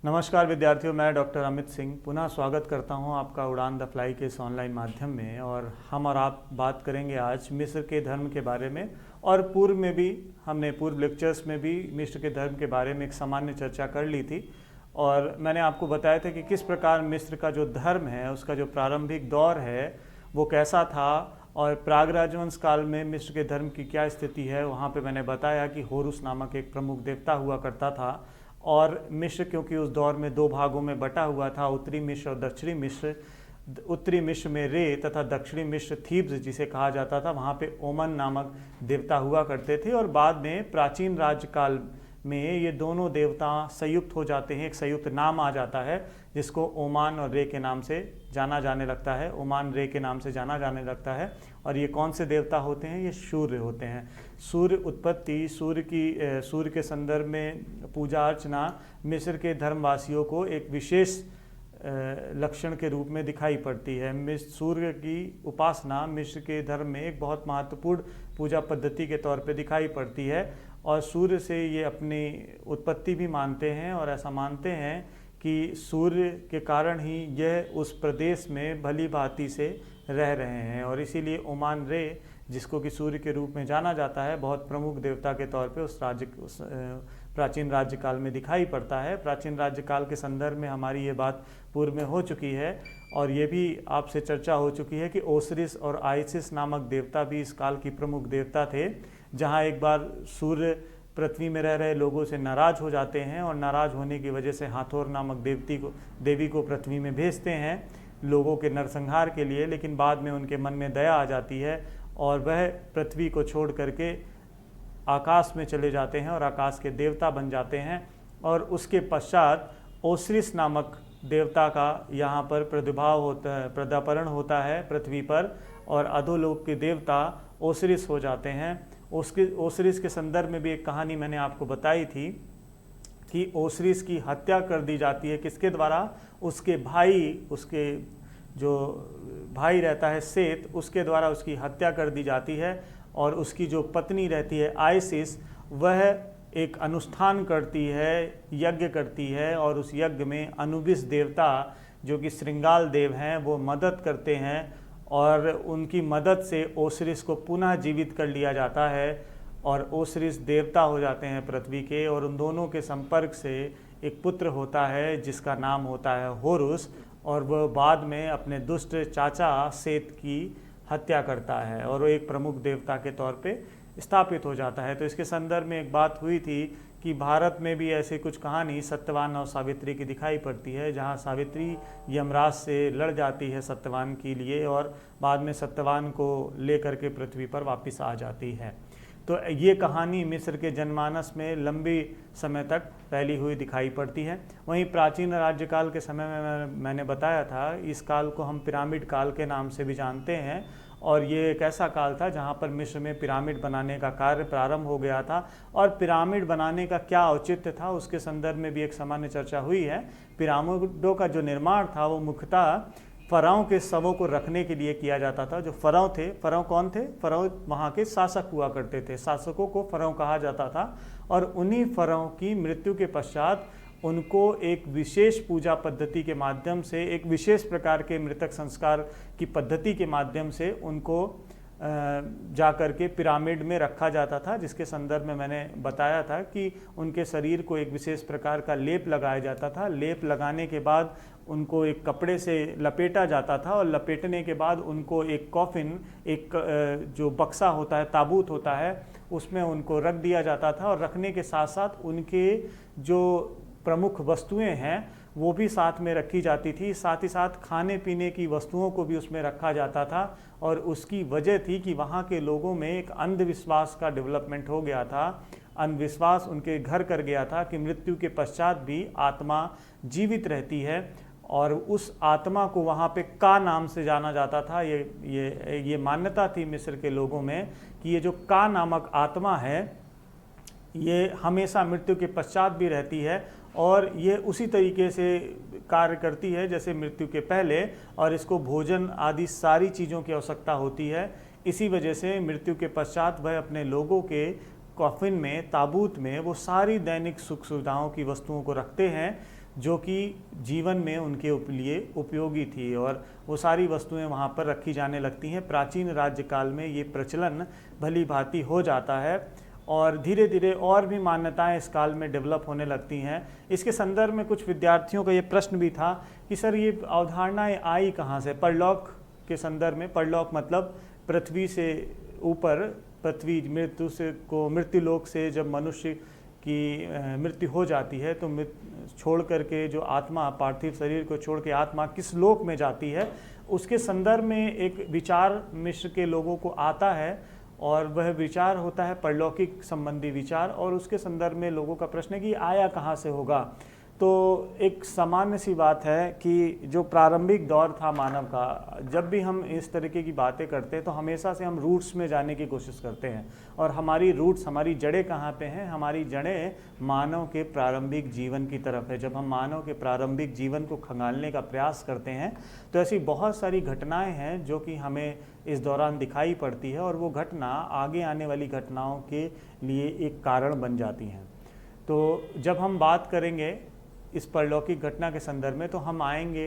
नमस्कार विद्यार्थियों, मैं डॉक्टर अमित सिंह पुनः स्वागत करता हूं आपका उड़ान द फ्लाई के इस ऑनलाइन माध्यम में। और हम और आप बात करेंगे आज मिस्र के धर्म के बारे में। और पूर्व में भी हमने पूर्व लेक्चर्स में भी मिस्र के धर्म के बारे में एक सामान्य चर्चा कर ली थी। और मैंने आपको बताया था कि किस प्रकार मिस्र का जो धर्म है उसका जो प्रारंभिक दौर है वो कैसा था, और प्राग राजवंश काल में मिस्र के धर्म की क्या स्थिति है। वहाँ पे मैंने बताया कि होरुस नामक एक प्रमुख देवता हुआ करता था, और मिस्र क्योंकि उस दौर में दो भागों में बटा हुआ था, उत्तरी मिस्र और दक्षिणी मिस्र। उत्तरी मिस्र में रे तथा दक्षिणी मिस्र थीब्स जिसे कहा जाता था, वहाँ पे ओमन नामक देवता हुआ करते थे। और बाद में प्राचीन राज्यकाल में ये दोनों देवता संयुक्त हो जाते हैं, एक संयुक्त नाम आ जाता है जिसको ओमान और रे के नाम से जाना जाने लगता है। ओमान रे के नाम से जाना जाने लगता है। और ये कौन से देवता होते हैं? ये सूर्य होते हैं। सूर्य उत्पत्ति, सूर्य के संदर्भ में पूजा अर्चना मिस्र के धर्मवासियों को एक विशेष लक्षण के रूप में दिखाई पड़ती है। सूर्य की उपासना मिस्र के धर्म में एक बहुत महत्वपूर्ण पूजा पद्धति के तौर पे दिखाई पड़ती है। और सूर्य से ये अपनी उत्पत्ति भी मानते हैं, और ऐसा मानते हैं कि सूर्य के कारण ही यह उस प्रदेश में भली भांति से रह रहे हैं। और इसीलिए ओमान रे, जिसको कि सूर्य के रूप में जाना जाता है, बहुत प्रमुख देवता के तौर पे उस प्राचीन राज्यकाल में दिखाई पड़ता है। प्राचीन राज्यकाल के संदर्भ में हमारी ये बात पूर्व में हो चुकी है, और ये भी आपसे चर्चा हो चुकी है कि ओसिरिस और आइसिस नामक देवता भी इस काल की प्रमुख देवता थे। जहाँ एक बार सूर्य पृथ्वी में रह रहे लोगों से नाराज हो जाते हैं, और नाराज होने की वजह से हाथोर नामक देवी को पृथ्वी में भेजते हैं लोगों के नरसंहार के लिए। लेकिन बाद में उनके मन में दया आ जाती है, और वह पृथ्वी को छोड़ करके आकाश में चले जाते हैं और आकाश के देवता बन जाते हैं। और उसके पश्चात ओसिरिस नामक देवता का यहाँ पर प्रादुर्भाव होता है, पदार्पण होता है पृथ्वी पर, और अधोलोक के देवता ओसिरिस हो जाते हैं। ओसिरिस के संदर्भ में भी एक कहानी मैंने आपको बताई थी कि ओसिरिस की हत्या कर दी जाती है। किसके द्वारा? उसके जो भाई रहता है सेत, उसके द्वारा उसकी हत्या कर दी जाती है। और उसकी जो पत्नी रहती है आइसिस, वह एक अनुष्ठान करती है, यज्ञ करती है, और उस यज्ञ में अनुबिस देवता जो कि श्रृंगाल देव हैं वो मदद करते हैं, और उनकी मदद से ओसिरिस को पुनः जीवित कर लिया जाता है, और ओसिरिस देवता हो जाते हैं पृथ्वी के। और उन दोनों के संपर्क से एक पुत्र होता है जिसका नाम होता है होरुस, और वह बाद में अपने दुष्ट चाचा सेत की हत्या करता है, और वो एक प्रमुख देवता के तौर पे स्थापित हो जाता है। तो इसके संदर्भ में एक बात हुई थी कि भारत में भी ऐसी कुछ कहानी सत्यवान और सावित्री की दिखाई पड़ती है, जहां सावित्री यमराज से लड़ जाती है सत्यवान के लिए, और बाद में सत्यवान को लेकर के पृथ्वी पर वापस आ जाती है। तो ये कहानी मिस्र के जनमानस में लंबी समय तक फैली हुई दिखाई पड़ती है। वहीं प्राचीन राज्यकाल के समय में मैंने बताया था, इस काल को हम पिरामिड काल के नाम से भी जानते हैं। और ये एक ऐसा काल था जहाँ पर मिस्र में पिरामिड बनाने का कार्य प्रारंभ हो गया था। और पिरामिड बनाने का क्या औचित्य था उसके संदर्भ में भी एक सामान्य चर्चा हुई है। पिरामिडों का जो निर्माण था वो मुख्यतः फ़राओं के शवों को रखने के लिए किया जाता था। जो फ़राओ थे, फ़राओ कौन थे? फ़राओ वहाँ के शासक हुआ करते थे, शासकों को फ़राओ कहा जाता था। और उन्हीं फ़राओ की मृत्यु के पश्चात उनको एक विशेष पूजा पद्धति के माध्यम से, एक विशेष प्रकार के मृतक संस्कार की पद्धति के माध्यम से उनको जा कर के पिरामिड में रखा जाता था, जिसके संदर्भ में मैंने बताया था कि उनके शरीर को एक विशेष प्रकार का लेप लगाया जाता था। लेप लगाने के बाद उनको एक कपड़े से लपेटा जाता था, और लपेटने के बाद उनको एक कॉफिन, एक जो बक्सा होता है, ताबूत होता है, उसमें उनको रख दिया जाता था। और रखने के साथ साथ उनके जो प्रमुख वस्तुएं हैं वो भी साथ में रखी जाती थी। साथ ही साथ खाने पीने की वस्तुओं को भी उसमें रखा जाता था। और उसकी वजह थी कि वहाँ के लोगों में एक अंधविश्वास का डेवलपमेंट हो गया था। अंधविश्वास उनके घर कर गया था कि मृत्यु के पश्चात भी आत्मा जीवित रहती है, और उस आत्मा को वहाँ पे का नाम से जाना जाता था। ये मान्यता थी मिस्र के लोगों में कि ये जो का नामक आत्मा है ये हमेशा मृत्यु के पश्चात भी रहती है, और ये उसी तरीके से कार्य करती है जैसे मृत्यु के पहले, और इसको भोजन आदि सारी चीज़ों की आवश्यकता होती है। इसी वजह से मृत्यु के पश्चात वह अपने लोगों के कॉफिन में, ताबूत में वो सारी दैनिक सुख सुविधाओं की वस्तुओं को रखते हैं जो कि जीवन में उनके लिए उपयोगी थी, और वो सारी वस्तुएं वहाँ पर रखी जाने लगती हैं। प्राचीन राज्य काल में ये प्रचलन भली भांति हो जाता है और धीरे धीरे और भी मान्यताएं इस काल में डेवलप होने लगती हैं। इसके संदर्भ में कुछ विद्यार्थियों का ये प्रश्न भी था कि सर ये अवधारणाएं आई कहाँ से। परलोक के संदर्भ में, परलोक मतलब पृथ्वी से ऊपर, पृथ्वी मृत्यु लोक से जब मनुष्य की मृत्यु हो जाती है तो छोड़ करके जो आत्मा, पार्थिव शरीर को छोड़ के आत्मा किस लोक में जाती है, उसके संदर्भ में एक विचार मिस्र के लोगों को आता है और वह विचार होता है परलौकिक संबंधी विचार। और उसके संदर्भ में लोगों का प्रश्न है कि आया कहाँ से होगा। तो एक सामान्य सी बात है कि जो प्रारंभिक दौर था मानव का, जब भी हम इस तरीके की बातें करते हैं तो हमेशा से हम रूट्स में जाने की कोशिश करते हैं, और हमारी रूट्स, हमारी जड़ें कहाँ पे हैं? हमारी जड़ें मानव के प्रारंभिक जीवन की तरफ है। जब हम मानव के प्रारंभिक जीवन को खंगालने का प्रयास करते हैं तो ऐसी बहुत सारी घटनाएं हैं जो कि हमें इस दौरान दिखाई पड़ती है, और वो घटना आगे आने वाली घटनाओं के लिए एक कारण बन जाती हैं। तो जब हम बात करेंगे इस परलौकिक घटना के संदर्भ में तो हम आएंगे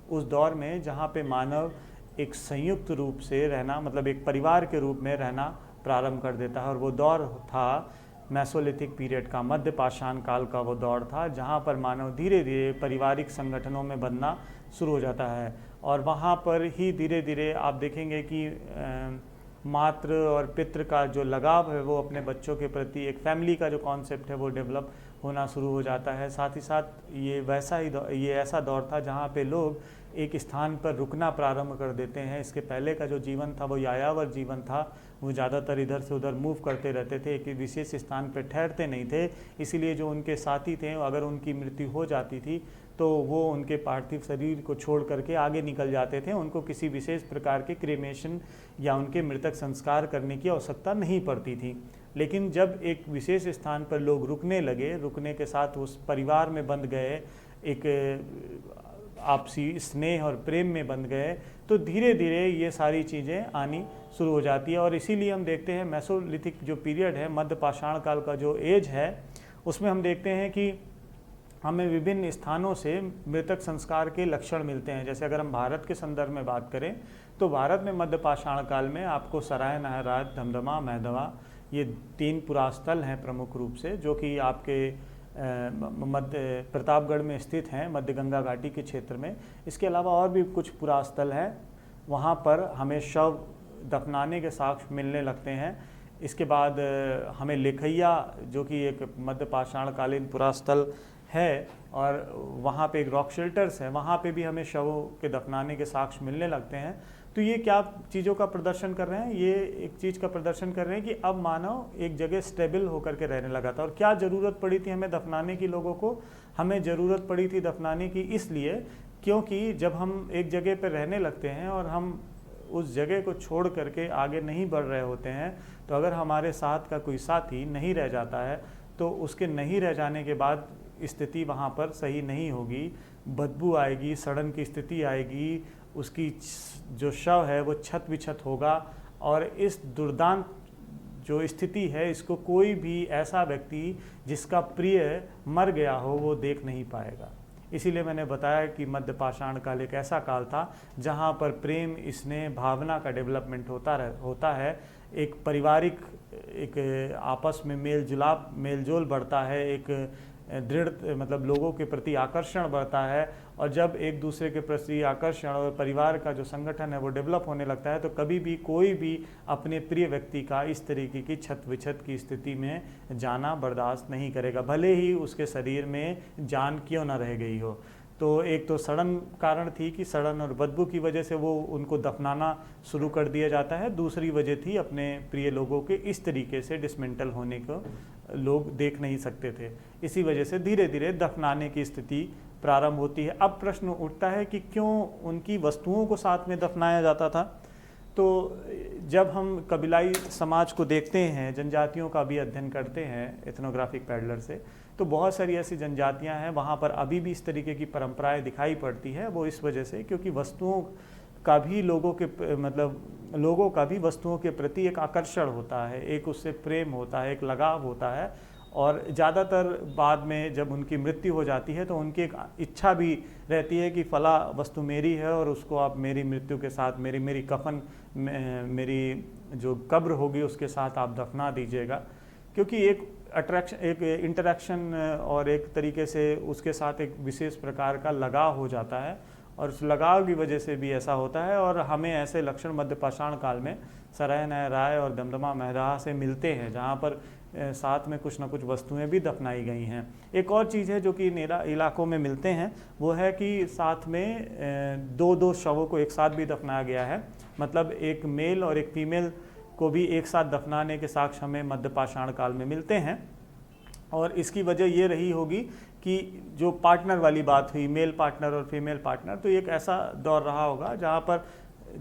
उस दौर में जहाँ पे मानव एक संयुक्त रूप से रहना, मतलब एक परिवार के रूप में रहना प्रारंभ कर देता है। और वो दौर था मेसोलिथिक पीरियड का, मध्य पाषाण काल का वो दौर था, जहाँ पर मानव धीरे धीरे पारिवारिक संगठनों में बनना शुरू हो जाता है। और वहाँ पर ही धीरे धीरे आप देखेंगे कि मातृ और पितृ का जो लगाव है वो अपने बच्चों के प्रति, एक फैमिली का जो कॉन्सेप्ट है वो डेवलप होना शुरू हो जाता है। साथ ही साथ ये ऐसा दौर था जहाँ पे लोग एक स्थान पर रुकना प्रारंभ कर देते हैं। इसके पहले का जो जीवन था वो यायावर जीवन था, वो ज़्यादातर इधर से उधर मूव करते रहते थे, एक विशेष स्थान पर ठहरते नहीं थे। इसीलिए जो उनके साथी थे, अगर उनकी मृत्यु हो जाती थी तो वो उनके पार्थिव शरीर को छोड़ करके आगे निकल जाते थे। उनको किसी विशेष प्रकार के क्रेमेशन या उनके मृतक संस्कार करने की आवश्यकता नहीं पड़ती थी। लेकिन जब एक विशेष स्थान पर लोग रुकने लगे, रुकने के साथ उस परिवार में बंध गए, एक आपसी स्नेह और प्रेम में बंध गए, तो धीरे धीरे ये सारी चीज़ें आनी शुरू हो जाती है। और इसीलिए हम देखते हैं मेसोलिथिक जो पीरियड है, मध्य पाषाण काल का जो एज है, उसमें हम देखते हैं कि हमें विभिन्न स्थानों से मृतक संस्कार के लक्षण मिलते हैं। जैसे अगर हम भारत के संदर्भ में बात करें तो भारत में मध्य पाषाण काल में आपको सराय, नाहराज, धमधमा, मैदवा, ये 3 पुरास्थल हैं प्रमुख रूप से, जो कि आपके मध्य प्रतापगढ़ में स्थित हैं, मध्य गंगा घाटी के क्षेत्र में। इसके अलावा और भी कुछ पुरास्थल हैं, वहाँ पर हमें शव दफनाने के साक्ष्य मिलने लगते हैं। इसके बाद हमें लेखैया, जो कि एक मध्य पाषाण कालीन पुरास्थल है, और वहाँ पे एक रॉक शेल्टर्स है, वहाँ पे भी हमें शवों के दफनाने के साक्ष्य मिलने लगते हैं। तो ये क्या चीज़ों का प्रदर्शन कर रहे हैं? ये एक चीज़ का प्रदर्शन कर रहे हैं कि अब मानव एक जगह स्टेबल होकर के रहने लगा था। और क्या ज़रूरत पड़ी थी हमें दफनाने की? लोगों को हमें ज़रूरत पड़ी थी दफनाने की इसलिए क्योंकि जब हम एक जगह पर रहने लगते हैं और हम उस जगह को छोड़ करके आगे नहीं बढ़ रहे होते हैं, तो अगर हमारे साथ का कोई साथी नहीं रह जाता है तो उसके नहीं रह जाने के बाद स्थिति वहाँ पर सही नहीं होगी, बदबू आएगी, सड़न की स्थिति आएगी, उसकी जो शव है वो छत विछत होगा। और इस दुर्दांत जो स्थिति है, इसको कोई भी ऐसा व्यक्ति जिसका प्रिय मर गया हो वो देख नहीं पाएगा। इसीलिए मैंने बताया कि मध्य पाषाण काल एक ऐसा काल था जहाँ पर प्रेम, स्नेह, भावना का डेवलपमेंट होता है, एक पारिवारिक, एक आपस में मेल जोल बढ़ता है, एक दृढ़, मतलब लोगों के प्रति आकर्षण बढ़ता है। और जब एक दूसरे के प्रति आकर्षण और परिवार का जो संगठन है वो डेवलप होने लगता है, तो कभी भी कोई भी अपने प्रिय व्यक्ति का इस तरीके की छत विछत की स्थिति में जाना बर्दाश्त नहीं करेगा, भले ही उसके शरीर में जान क्यों ना रह गई हो। तो एक तो सड़न कारण थी कि सड़न और बदबू की वजह से वो उनको दफनाना शुरू कर दिया जाता है। दूसरी वजह थी अपने प्रिय लोगों के इस तरीके से डिसमेंटल होने को लोग देख नहीं सकते थे। इसी वजह से धीरे धीरे दफनाने की स्थिति प्रारंभ होती है। अब प्रश्न उठता है कि क्यों उनकी वस्तुओं को साथ में दफनाया जाता था? तो जब हम कबीलाई समाज को देखते हैं, जनजातियों का भी अध्ययन करते हैं एथनोग्राफिक पैडलर से, तो बहुत सारी ऐसी जनजातियां हैं वहाँ पर अभी भी इस तरीके की परंपराएं दिखाई पड़ती है। वो इस वजह से क्योंकि वस्तुओं का भी लोगों का भी वस्तुओं के प्रति एक आकर्षण होता है, एक उससे प्रेम होता है, एक लगाव होता है। और ज़्यादातर बाद में जब उनकी मृत्यु हो जाती है तो उनकी एक इच्छा भी रहती है कि फला वस्तु मेरी है और उसको आप मेरी मृत्यु के साथ मेरी कफन मेरी जो कब्र होगी उसके साथ आप दफना दीजिएगा, क्योंकि एक इंटरेक्शन और एक तरीके से उसके साथ एक विशेष प्रकार का लगाव हो जाता है, और उस लगाव की वजह से भी ऐसा होता है। और हमें ऐसे लक्षण मध्य पाषाण काल में सराय नय राय और दमदमा महदाह से मिलते हैं, जहाँ पर साथ में कुछ न कुछ वस्तुएं भी दफनाई गई हैं। एक और चीज़ है जो कि इलाकों में मिलते हैं, वो है कि साथ में दो शवों को एक साथ भी दफनाया गया है, मतलब एक मेल और एक फीमेल को भी एक साथ दफनाने के साक्ष्य हमें मध्य पाषाण काल में मिलते हैं। और इसकी वजह ये रही होगी कि जो पार्टनर वाली बात हुई, मेल पार्टनर और फीमेल पार्टनर, तो एक ऐसा दौर रहा होगा जहाँ पर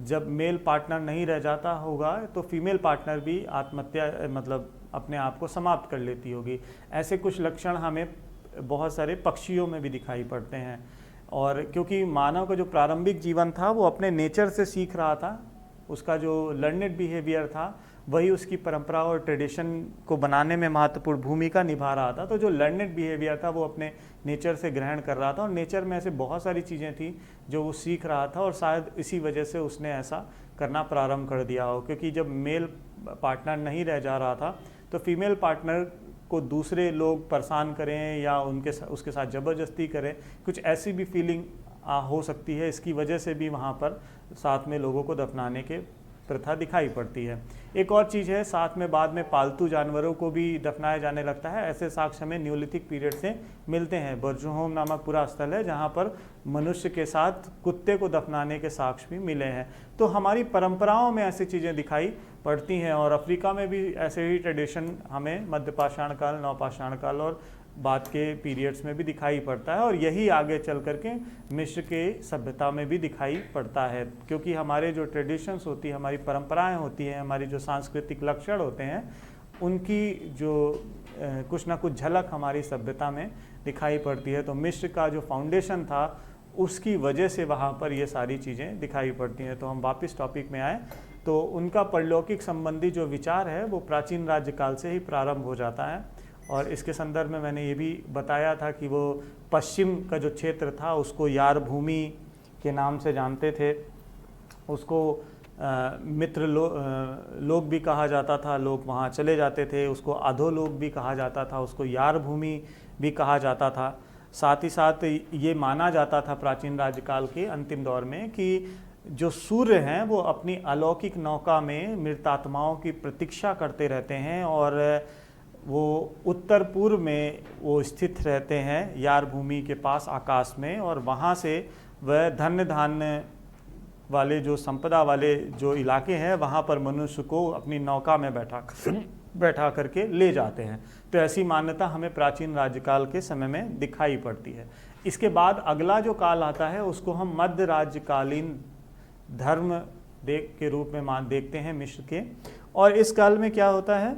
जब मेल पार्टनर नहीं रह जाता होगा तो फीमेल पार्टनर भी आत्महत्या अपने आप को समाप्त कर लेती होगी। ऐसे कुछ लक्षण हमें बहुत सारे पक्षियों में भी दिखाई पड़ते हैं। और क्योंकि मानव का जो प्रारंभिक जीवन था वो अपने नेचर से सीख रहा था, उसका जो लर्नेड बिहेवियर था वही उसकी परंपरा और ट्रेडिशन को बनाने में महत्वपूर्ण भूमिका निभा रहा था। तो जो लर्नेड बिहेवियर था वो अपने नेचर से ग्रहण कर रहा था, और नेचर में ऐसे बहुत सारी चीज़ें थी जो वो सीख रहा था, और शायद इसी वजह से उसने ऐसा करना प्रारंभ कर दिया हो। क्योंकि जब मेल पार्टनर नहीं रह जा रहा था तो फीमेल पार्टनर को दूसरे लोग परेशान करें या उसके साथ ज़बरदस्ती करें, कुछ ऐसी भी फीलिंग हो सकती है। इसकी वजह से भी वहाँ पर साथ में लोगों को दफनाने के प्रथा दिखाई पड़ती है। एक और चीज़ है, साथ में बाद में पालतू जानवरों को भी दफनाया जाने लगता है। ऐसे साक्ष्य हमें न्यूलिथिक पीरियड से मिलते हैं। बर्जहोम नामक पूरा स्थल है जहाँ पर मनुष्य के साथ कुत्ते को दफनाने के साक्ष्य भी मिले हैं। तो हमारी परंपराओं में ऐसी चीज़ें दिखाई पड़ती हैं, और अफ्रीका में भी ऐसे ही ट्रेडिशन हमें मध्य पाषाण काल, नवपाषाण काल और बाद के पीरियड्स में भी दिखाई पड़ता है। और यही आगे चल करके मिस्र के सभ्यता में भी दिखाई पड़ता है, क्योंकि हमारे जो ट्रेडिशंस होती है, हमारी परंपराएं होती हैं, हमारी जो सांस्कृतिक लक्षण होते हैं, उनकी जो कुछ ना कुछ झलक हमारी सभ्यता में दिखाई पड़ती है। तो मिस्र का जो फाउंडेशन था उसकी वजह से वहाँ पर ये सारी चीज़ें दिखाई पड़ती हैं। तो हम वापस टॉपिक में आए तो उनका परलौकिक संबंधी जो विचार है वो प्राचीन राज्यकाल से ही प्रारंभ हो जाता है। और इसके संदर्भ में मैंने ये भी बताया था कि वो पश्चिम का जो क्षेत्र था उसको यार भूमि के नाम से जानते थे, उसको मित्र लोग भी कहा जाता था, लोग वहाँ चले जाते थे। उसको अधोलोक भी कहा जाता था, उसको यार भूमि भी कहा जाता था। साथ ही साथ ये माना जाता था प्राचीन राज्यकाल के अंतिम दौर में कि जो सूर्य हैं वो अपनी अलौकिक नौका में मृतात्माओं की प्रतीक्षा करते रहते हैं, और वो उत्तर पूर्व में वो स्थित रहते हैं यार भूमि के पास आकाश में, और वहाँ से वह धन्य धान्य वाले जो संपदा वाले जो इलाके हैं वहाँ पर मनुष्य को अपनी नौका में बैठा करके ले जाते हैं। तो ऐसी मान्यता हमें प्राचीन राज्यकाल के समय में दिखाई पड़ती है। इसके बाद अगला जो काल आता है उसको हम मध्य राज्यकालीन धर्म के रूप में देखते हैं मिस्र के। और इस काल में क्या होता है,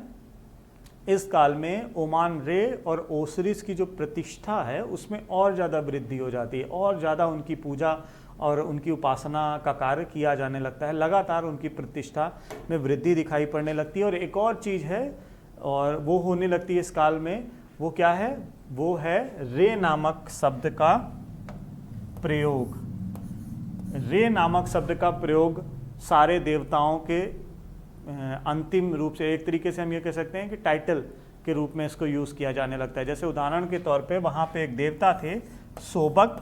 इस काल में ओमान रे और ओसिरिस की जो प्रतिष्ठा है उसमें और ज़्यादा वृद्धि हो जाती है, और ज़्यादा उनकी पूजा और उनकी उपासना का कार्य किया जाने लगता है। लगातार उनकी प्रतिष्ठा में वृद्धि दिखाई पड़ने लगती है। और एक और चीज़ है और वो होने लगती है इस काल में, वो क्या है, वो है रे नामक शब्द का प्रयोग। रे नामक शब्द का प्रयोग सारे देवताओं के अंतिम रूप से, एक तरीके से हम ये कह सकते हैं कि टाइटल के रूप में इसको यूज़ किया जाने लगता है। जैसे उदाहरण के तौर पे वहाँ पे एक देवता थे सोबक,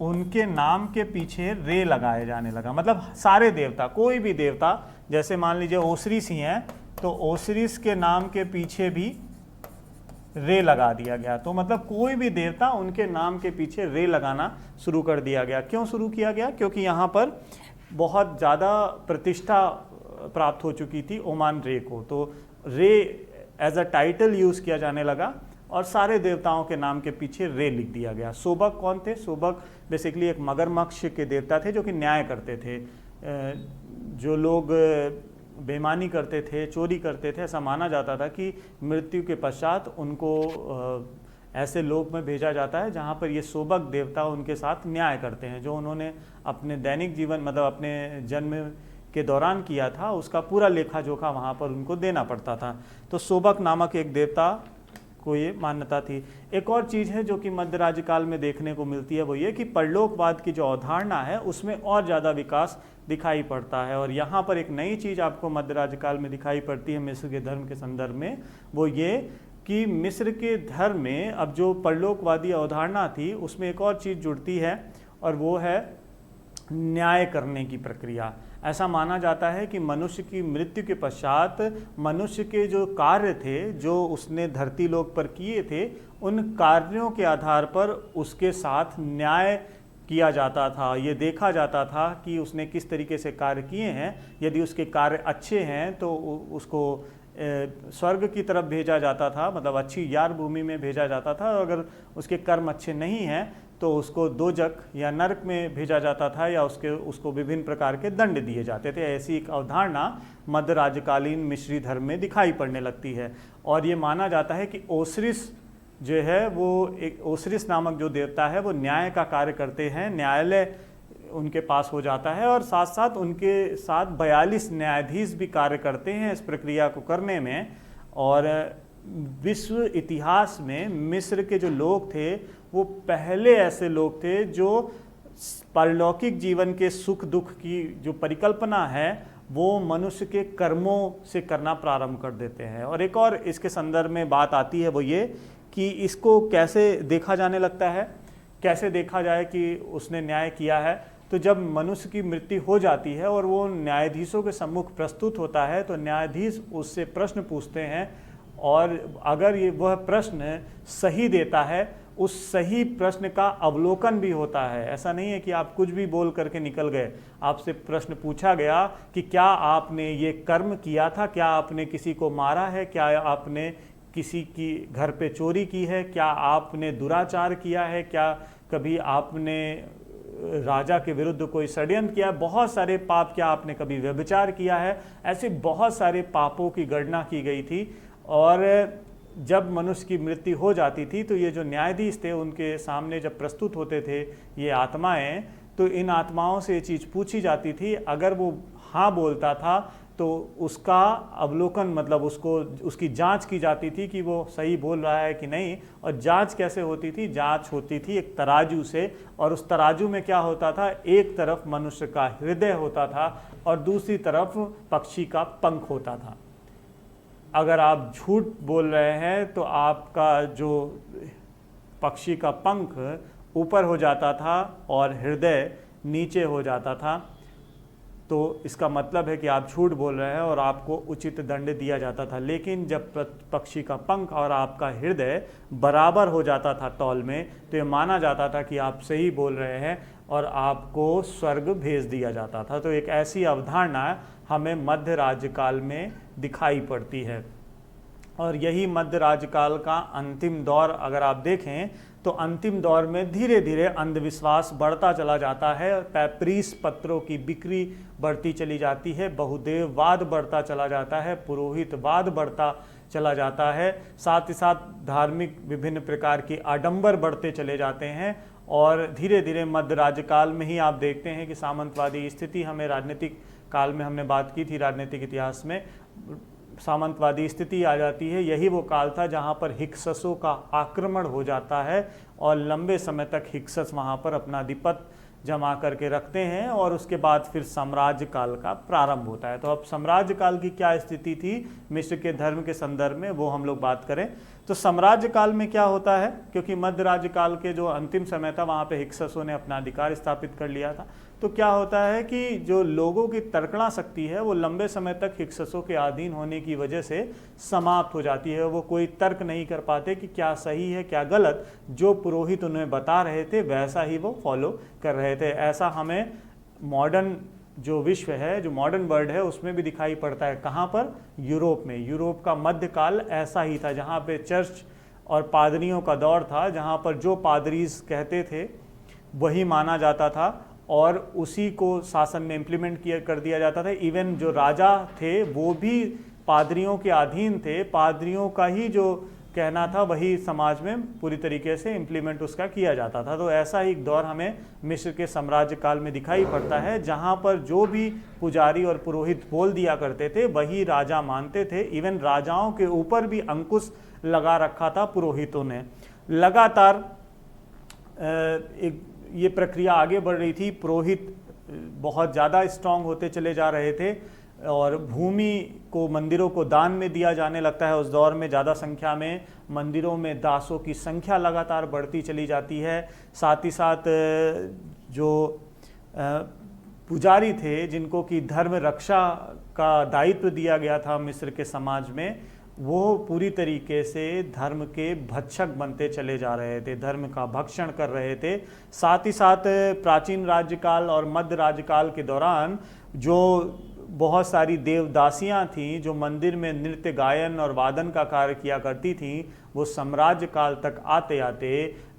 उनके नाम के पीछे रे लगाए जाने लगा। मतलब सारे देवता, कोई भी देवता, जैसे मान लीजिए ओसिरिस ही हैं तो ओसिरिस के नाम के पीछे भी रे लगा दिया गया। तो मतलब कोई भी देवता, उनके नाम के पीछे रे लगाना शुरू कर दिया गया। क्यों शुरू किया गया? क्योंकि यहाँ पर बहुत ज़्यादा प्रतिष्ठा प्राप्त हो चुकी थी ओमान रे को, तो रे एज अ टाइटल यूज़ किया जाने लगा और सारे देवताओं के नाम के पीछे रे लिख दिया गया। सोबक कौन थे? सोबक बेसिकली एक मगरमच्छ के देवता थे जो कि न्याय करते थे। जो लोग बेईमानी करते थे, चोरी करते थे, ऐसा माना जाता था कि मृत्यु के पश्चात उनको ऐसे लोक में भेजा जाता है जहाँ पर ये सोबक देवता उनके साथ न्याय करते हैं। जो उन्होंने अपने दैनिक जीवन मतलब अपने जन्म के दौरान किया था उसका पूरा लेखा जोखा वहाँ पर उनको देना पड़ता था। तो सोबक नामक एक देवता को ये मान्यता थी। एक और चीज़ है जो कि मध्य राज्यकाल में देखने को मिलती है, वो ये कि परलोकवाद की जो अवधारणा है उसमें और ज़्यादा विकास दिखाई पड़ता है। और यहाँ पर एक नई चीज़ आपको मध्य राज्यकाल में दिखाई पड़ती है मिस्र के धर्म के संदर्भ में, वो ये कि मिस्र के धर्म में अब जो परलोकवादी अवधारणा थी उसमें एक और चीज़ जुड़ती है और वो है न्याय करने की प्रक्रिया। ऐसा माना जाता है कि मनुष्य की मृत्यु के पश्चात मनुष्य के जो कार्य थे जो उसने धरती लोक पर किए थे, उन कार्यों के आधार पर उसके साथ न्याय किया जाता था। ये देखा जाता था कि उसने किस तरीके से कार्य किए हैं। यदि उसके कार्य अच्छे हैं तो उसको स्वर्ग की तरफ भेजा जाता था, मतलब अच्छी यार भूमि में भेजा जाता था। और अगर उसके कर्म अच्छे नहीं हैं तो उसको दोजक या नरक में भेजा जाता था या उसको विभिन्न प्रकार के दंड दिए जाते थे। ऐसी एक अवधारणा मध्य राज्यकालीन मिस्री धर्म में दिखाई पड़ने लगती है। और ये माना जाता है कि ओसिरिस जो है वो एक ओसिरिस नामक जो देवता है वो न्याय का कार्य करते हैं, न्यायालय उनके पास हो जाता है और साथ साथ उनके साथ 42 न्यायाधीश भी कार्य करते हैं इस प्रक्रिया को करने में। और विश्व इतिहास में मिस्र के जो लोग थे वो पहले ऐसे लोग थे जो परलौकिक जीवन के सुख दुख की जो परिकल्पना है वो मनुष्य के कर्मों से करना प्रारंभ कर देते हैं। और एक और इसके संदर्भ में बात आती है वो ये कि इसको कैसे देखा जाने लगता है, कैसे देखा जाए कि उसने न्याय किया है। तो जब मनुष्य की मृत्यु हो जाती है और वो न्यायाधीशों के सम्मुख प्रस्तुत होता है तो न्यायाधीश उससे प्रश्न पूछते हैं और अगर ये वह प्रश्न सही देता है, उस सही प्रश्न का अवलोकन भी होता है। ऐसा नहीं है कि आप कुछ भी बोल करके निकल गए। आपसे प्रश्न पूछा गया कि क्या आपने ये कर्म किया था, क्या आपने किसी को मारा है, क्या आपने किसी की घर पे चोरी की है, क्या आपने दुराचार किया है, क्या कभी आपने राजा के विरुद्ध कोई षड्यंत्र किया, बहुत सारे पाप, क्या आपने कभी व्यभिचार किया है। ऐसे बहुत सारे पापों की गणना की गई थी। और जब मनुष्य की मृत्यु हो जाती थी तो ये जो न्यायाधीश थे उनके सामने जब प्रस्तुत होते थे ये आत्माएं, तो इन आत्माओं से ये चीज़ पूछी जाती थी। अगर वो हाँ बोलता था तो उसका अवलोकन मतलब उसकी जांच की जाती थी कि वो सही बोल रहा है कि नहीं। और जांच कैसे होती थी? जांच होती थी एक तराजू से, और उस तराजू में क्या होता था, एक तरफ मनुष्य का हृदय होता था और दूसरी तरफ पक्षी का पंख होता था। अगर आप झूठ बोल रहे हैं तो आपका जो पक्षी का पंख ऊपर हो जाता था और हृदय नीचे हो जाता था, तो इसका मतलब है कि आप झूठ बोल रहे हैं और आपको उचित दंड दिया जाता था। लेकिन जब पक्षी का पंख और आपका हृदय बराबर हो जाता था तौल में, तो ये माना जाता था कि आप सही बोल रहे हैं और आपको स्वर्ग भेज दिया जाता था। तो एक ऐसी अवधारणा हमें मध्य राज्यकाल में दिखाई पड़ती है। और यही मध्य राज्यकाल का अंतिम दौर अगर आप देखें तो अंतिम दौर में धीरे धीरे अंधविश्वास बढ़ता चला जाता है, पैपरीस पत्रों की बिक्री बढ़ती चली जाती है, बहुदेववाद बढ़ता चला जाता है, पुरोहितवाद बढ़ता चला जाता है, साथ ही साथ धार्मिक विभिन्न प्रकार की आडंबर बढ़ते चले जाते हैं। और धीरे धीरे मध्य राज्यकाल में ही आप देखते हैं कि सामंतवादी स्थिति, हमें राजनीतिक काल में हमने बात की थी, राजनीतिक इतिहास में सामंतवादी स्थिति आ जाती है। यही वो काल था जहाँ पर हिक्ससों का आक्रमण हो जाता है और लंबे समय तक हिक्सस वहाँ पर अपना आधिपत्य जमा करके रखते हैं और उसके बाद फिर साम्राज्य काल का प्रारंभ होता है। तो अब साम्राज्य काल की क्या स्थिति थी मिस्र के धर्म के संदर्भ में, वो हम लोग बात करें तो साम्राज्य काल में क्या होता है, क्योंकि मध्य राज्य काल के जो अंतिम समय था वहाँ पे हिक्ससों ने अपना अधिकार स्थापित कर लिया था। तो क्या होता है कि जो लोगों की तर्कणा शक्ति है वो लंबे समय तक हिक्ससों के अधीन होने की वजह से समाप्त हो जाती है। वो कोई तर्क नहीं कर पाते कि क्या सही है क्या गलत, जो पुरोहित उन्हें बता रहे थे वैसा ही वो फॉलो कर रहे थे। ऐसा हमें मॉडर्न जो विश्व है, जो मॉडर्न वर्ल्ड है, उसमें भी दिखाई पड़ता है। कहाँ पर? यूरोप में। यूरोप का मध्यकाल ऐसा ही था जहाँ पे चर्च और पादरियों का दौर था, जहाँ पर जो पादरीज कहते थे वही माना जाता था और उसी को शासन में इम्प्लीमेंट कर दिया जाता था। इवन जो राजा थे वो भी पादरियों के अधीन थे, पादरियों का ही जो कहना था वही समाज में पूरी तरीके से इम्प्लीमेंट उसका किया जाता था। तो ऐसा ही एक दौर हमें मिस्र के साम्राज्य काल में दिखाई पड़ता है, जहाँ पर जो भी पुजारी और पुरोहित बोल दिया करते थे वही राजा मानते थे। इवन राजाओं के ऊपर भी अंकुश लगा रखा था पुरोहितों ने। लगातार ये प्रक्रिया आगे बढ़ रही थी, पुरोहित बहुत ज़्यादा स्ट्रांग होते चले जा रहे थे और भूमि को, मंदिरों को दान में दिया जाने लगता है। उस दौर में ज़्यादा संख्या में मंदिरों में दासों की संख्या लगातार बढ़ती चली जाती है। साथ ही साथ जो पुजारी थे जिनको कि धर्म रक्षा का दायित्व दिया गया था मिस्र के समाज में, वो पूरी तरीके से धर्म के भक्षक बनते चले जा रहे थे, धर्म का भक्षण कर रहे थे। साथ ही साथ प्राचीन राज्यकाल और मध्य राज्यकाल के दौरान जो बहुत सारी देवदासियां थीं जो मंदिर में नृत्य, गायन और वादन का कार्य किया करती थीं, वो साम्राज्य काल तक आते आते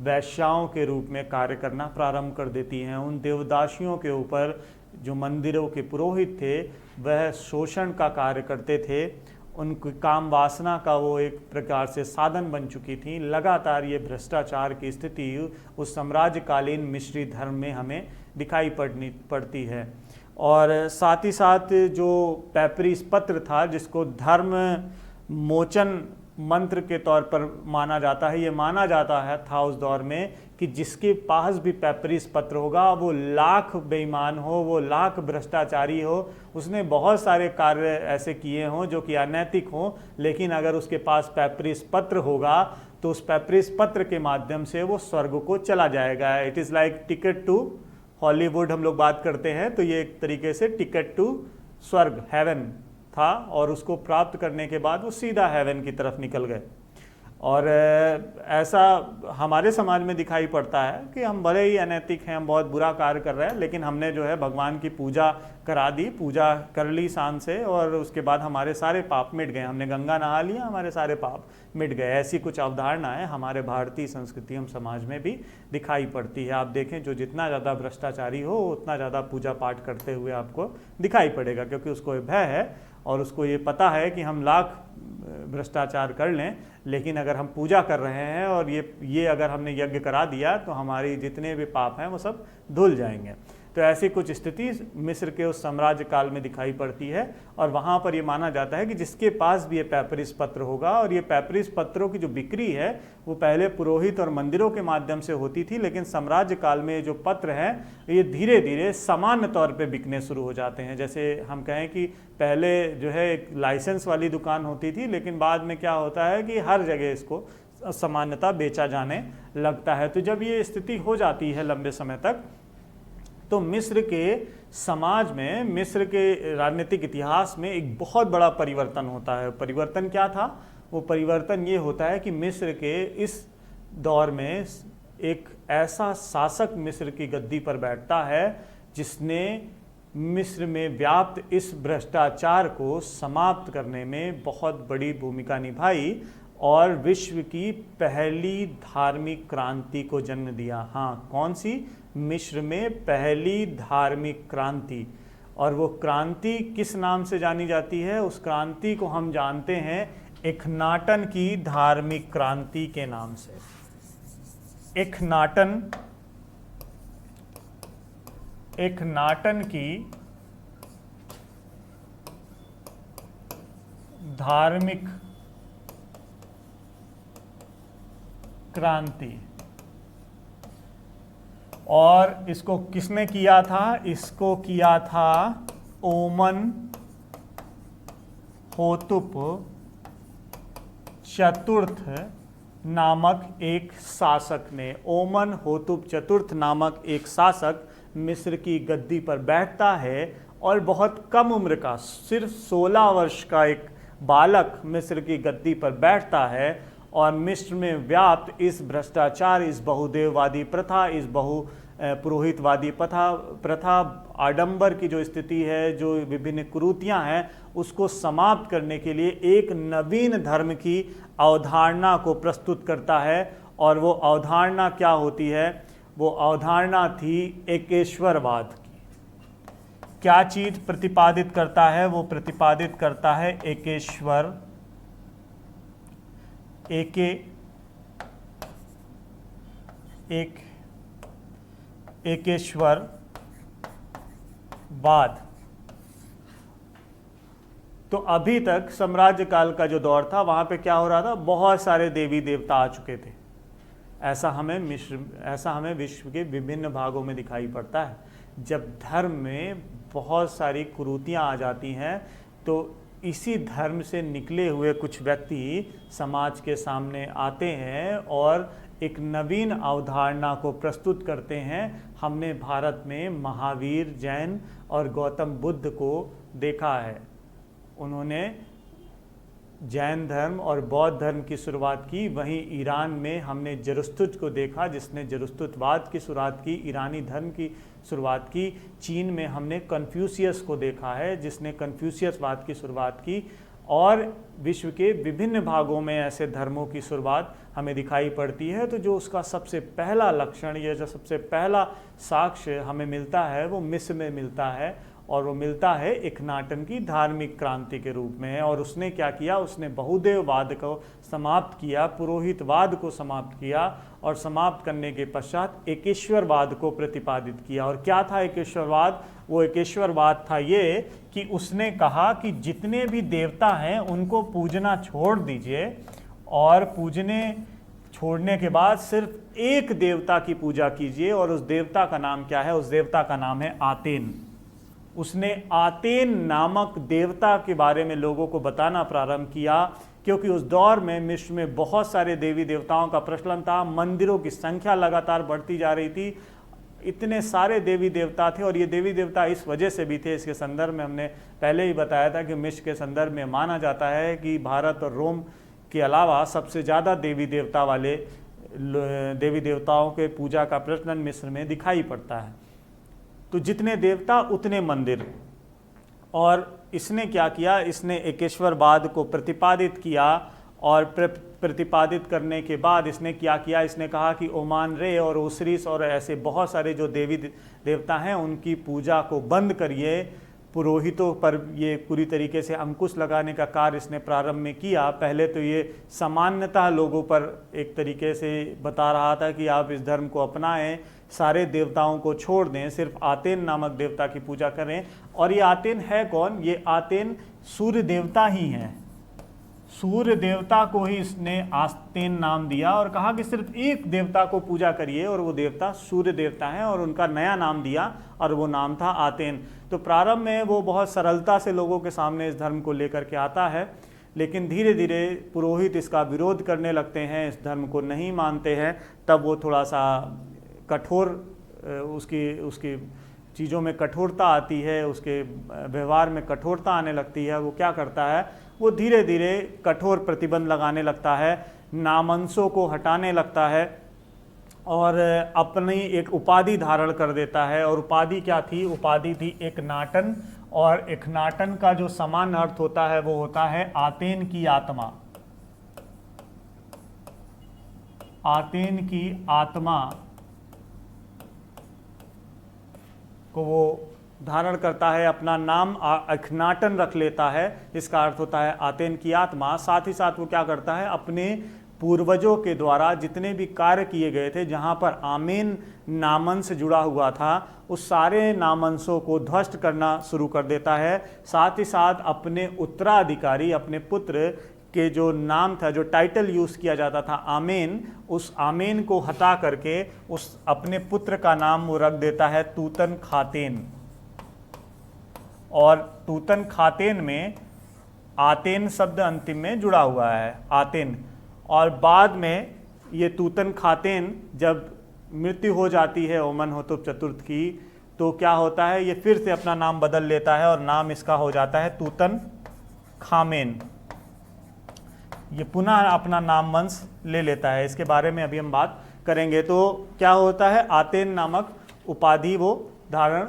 वैश्याओं के रूप में कार्य करना प्रारंभ कर देती हैं। उन देवदासियों के ऊपर जो मंदिरों के पुरोहित थे वह शोषण का कार्य करते थे। उनकी काम वासना का वो एक प्रकार से साधन बन चुकी थी। लगातार ये भ्रष्टाचार की स्थिति उस साम्राज्यकालीन मिस्री धर्म में हमें दिखाई पड़ती है। और साथ ही साथ जो पैपरिस पत्र था, जिसको धर्म मोचन मंत्र के तौर पर माना जाता है, ये माना जाता है था उस दौर में कि जिसके पास भी पैपरिस पत्र होगा वो लाख बेईमान हो, वो लाख भ्रष्टाचारी हो, उसने बहुत सारे कार्य ऐसे किए हों जो कि अनैतिक हों, लेकिन अगर उसके पास पैपरिस पत्र होगा तो उस पैपरिस पत्र के माध्यम से वो स्वर्ग को चला जाएगा। It is like ticket to Hollywood हम लोग बात करते हैं, तो ये एक तरीके से टिकट टू स्वर्ग, हेवन था, और उसको प्राप्त करने के बाद वो सीधा हेवन की तरफ निकल गए। और ऐसा हमारे समाज में दिखाई पड़ता है कि हम भले ही अनैतिक हैं, हम बहुत बुरा कार्य कर रहे हैं, लेकिन हमने जो है भगवान की पूजा करा दी, पूजा कर ली शान से, और उसके बाद हमारे सारे पाप मिट गए। हमने गंगा नहा लिया, हमारे सारे पाप मिट गए। ऐसी कुछ अवधारणाएं हमारे भारतीय संस्कृति हम समाज में भी दिखाई पड़ती है। आप देखें, जो जितना ज़्यादा भ्रष्टाचारी हो उतना ज़्यादा पूजा पाठ करते हुए आपको दिखाई पड़ेगा, क्योंकि उसको भय है और उसको ये पता है कि हम लाख भ्रष्टाचार कर लें, लेकिन अगर हम पूजा कर रहे हैं और ये अगर हमने यज्ञ करा दिया तो हमारी जितने भी पाप हैं वो सब धुल जाएंगे। तो ऐसी कुछ स्थिति मिस्र के उस साम्राज्य काल में दिखाई पड़ती है, और वहाँ पर ये माना जाता है कि जिसके पास भी ये पैपरिस पत्र होगा, और ये पैपरिस पत्रों की जो बिक्री है वो पहले पुरोहित और मंदिरों के माध्यम से होती थी, लेकिन साम्राज्य काल में जो पत्र हैं ये धीरे धीरे सामान्य तौर पे बिकने शुरू हो जाते हैं। जैसे हम कहें कि पहले जो है एक लाइसेंस वाली दुकान होती थी, लेकिन बाद में क्या होता है कि हर जगह इसको सामान्यतः बेचा जाने लगता है। तो जब ये स्थिति हो जाती है लंबे समय तक, तो मिस्र के समाज में, मिस्र के राजनीतिक इतिहास में एक बहुत बड़ा परिवर्तन होता है। परिवर्तन क्या था? वो परिवर्तन ये होता है कि मिस्र के इस दौर में एक ऐसा शासक मिस्र की गद्दी पर बैठता है जिसने मिस्र में व्याप्त इस भ्रष्टाचार को समाप्त करने में बहुत बड़ी भूमिका निभाई और विश्व की पहली धार्मिक क्रांति को जन्म दिया। हाँ, कौन सी? मिस्र में पहली धार्मिक क्रांति। और वो क्रांति किस नाम से जानी जाती है? उस क्रांति को हम जानते हैं इखनाटन की धार्मिक क्रांति के नाम से। इखनाटन की धार्मिक क्रांति। और इसको किसने किया था? इसको किया था ओमन होतुप चतुर्थ नामक एक शासक ने। ओमन होतुप चतुर्थ नामक एक शासक मिस्र की गद्दी पर बैठता है, और बहुत कम उम्र का, सिर्फ 16 वर्ष का एक बालक मिस्र की गद्दी पर बैठता है, और मिस्र में व्याप्त इस भ्रष्टाचार, इस बहुदेववादी प्रथा, इस पुरोहितवादी प्रथा, आडंबर की जो स्थिति है, जो विभिन्न कुरीतियां हैं, उसको समाप्त करने के लिए एक नवीन धर्म की अवधारणा को प्रस्तुत करता है। और वो अवधारणा क्या होती है? वो अवधारणा थी एकेश्वरवाद की। क्या चीज प्रतिपादित करता है? वो प्रतिपादित करता है एकेश्वरवाद। तो अभी तक साम्राज्य काल का जो दौर था वहां पे क्या हो रहा था, बहुत सारे देवी देवता आ चुके थे। ऐसा हमें विश्व के विभिन्न भागों में दिखाई पड़ता है। जब धर्म में बहुत सारी कुरीतियां आ जाती हैं तो इसी धर्म से निकले हुए कुछ व्यक्ति समाज के सामने आते हैं और एक नवीन अवधारणा को प्रस्तुत करते हैं। हमने भारत में महावीर, जैन और गौतम बुद्ध को देखा है। उन्होंने जैन धर्म और बौद्ध धर्म की शुरुआत की। वहीं ईरान में हमने जरस्तुज को देखा जिसने जरस्तुतवाद की शुरुआत की, ईरानी धर्म की शुरुआत की। चीन में हमने कन्फ्यूशियस को देखा है जिसने कन्फ्यूशियसवाद की शुरुआत की। और विश्व के विभिन्न भागों में ऐसे धर्मों की शुरुआत हमें दिखाई पड़ती है। तो जो उसका सबसे पहला लक्षण या जो सबसे पहला साक्ष्य हमें मिलता है वो मिस्र में मिलता है, और वो मिलता है इखनाटन की धार्मिक क्रांति के रूप में। और उसने क्या किया, उसने बहुदेववाद को समाप्त किया, पुरोहितवाद को समाप्त किया, और समाप्त करने के पश्चात एकेश्वरवाद को प्रतिपादित किया। और क्या था एकेश्वरवाद? वो एकेश्वरवाद था ये कि उसने कहा कि जितने भी देवता हैं उनको पूजना छोड़ दीजिए, और पूजने छोड़ने के बाद सिर्फ एक देवता की पूजा कीजिए। और उस देवता का नाम क्या है? उस देवता का नाम है आतेन। उसने आतेन नामक देवता के बारे में लोगों को बताना प्रारंभ किया, क्योंकि उस दौर में मिस्र में बहुत सारे देवी देवताओं का प्रचलन था। मंदिरों की संख्या लगातार बढ़ती जा रही थी। इतने सारे देवी देवता थे, और ये देवी देवता इस वजह से भी थे, इसके संदर्भ में हमने पहले ही बताया था कि मिस्र के संदर्भ में माना जाता है कि भारत और रोम के अलावा सबसे ज़्यादा देवी देवता वाले देवी देवताओं के पूजा का प्रचलन मिस्र में दिखाई पड़ता है। तो जितने देवता उतने मंदिर। और इसने क्या किया, इसने एकेश्वरवाद को प्रतिपादित किया, और प्रतिपादित करने के बाद इसने क्या किया, इसने कहा कि ओमान रे और ओसिरिस और ऐसे बहुत सारे जो देवी देवता हैं उनकी पूजा को बंद करिए। पुरोहितों पर ये पूरी तरीके से अंकुश लगाने का कार्य इसने प्रारंभ में किया। पहले तो ये सामान्यतः लोगों पर एक तरीके से बता रहा था कि आप इस धर्म को अपनाएं, सारे देवताओं को छोड़ दें, सिर्फ आतेन नामक देवता की पूजा करें। और ये आतेन है कौन? ये आतेन सूर्य देवता ही हैं। सूर्य देवता को ही इसने आस्तेन नाम दिया और कहा कि सिर्फ एक देवता को पूजा करिए, और वो देवता सूर्य देवता हैं, और उनका नया नाम दिया और वो नाम था आतेन। तो प्रारंभ में वो बहुत सरलता से लोगों के सामने इस धर्म को लेकर के आता है, लेकिन धीरे धीरे पुरोहित इसका विरोध करने लगते हैं, इस धर्म को नहीं मानते हैं। तब वो थोड़ा सा कठोर, उसकी चीज़ों में कठोरता आती है, उसके व्यवहार में कठोरता आने लगती है। वो क्या करता है, वो धीरे धीरे कठोर प्रतिबंध लगाने लगता है, नामंसों को हटाने लगता है, और अपनी एक उपाधि धारण कर देता है। और उपाधि क्या थी? उपाधि थी एकनाटन, और एकनाटन का जो समान अर्थ होता है वो होता है आतेन की आत्मा। आतेन की आत्मा को वो धारण करता है, अपना नाम अखनाटन रख लेता है, इसका अर्थ होता है आतेन की आत्मा। साथ ही साथ वो क्या करता है, अपने पूर्वजों के द्वारा जितने भी कार्य किए गए थे जहाँ पर आमेन नामंश जुड़ा हुआ था, उस सारे नामंशों को ध्वस्त करना शुरू कर देता है। साथ ही साथ अपने उत्तराधिकारी, अपने पुत्र के जो नाम था, जो टाइटल यूज़ किया जाता था आमेन, उस आमेन को हटा करके उस अपने पुत्र का नाम वो रख देता है तूतन खातेन। और तूतन खातेन में आतेन शब्द अंतिम में जुड़ा हुआ है, आतेन। और बाद में ये तूतन खातेन जब मृत्यु हो जाती है ओमनहोतप चतुर्थ की, तो क्या होता है, ये फिर से अपना नाम बदल लेता है और नाम इसका हो जाता है तूतन खामेन। ये पुनः अपना नाम वंश ले लेता है, इसके बारे में अभी हम बात करेंगे। तो क्या होता है, आतेन नामक उपाधि वो धारण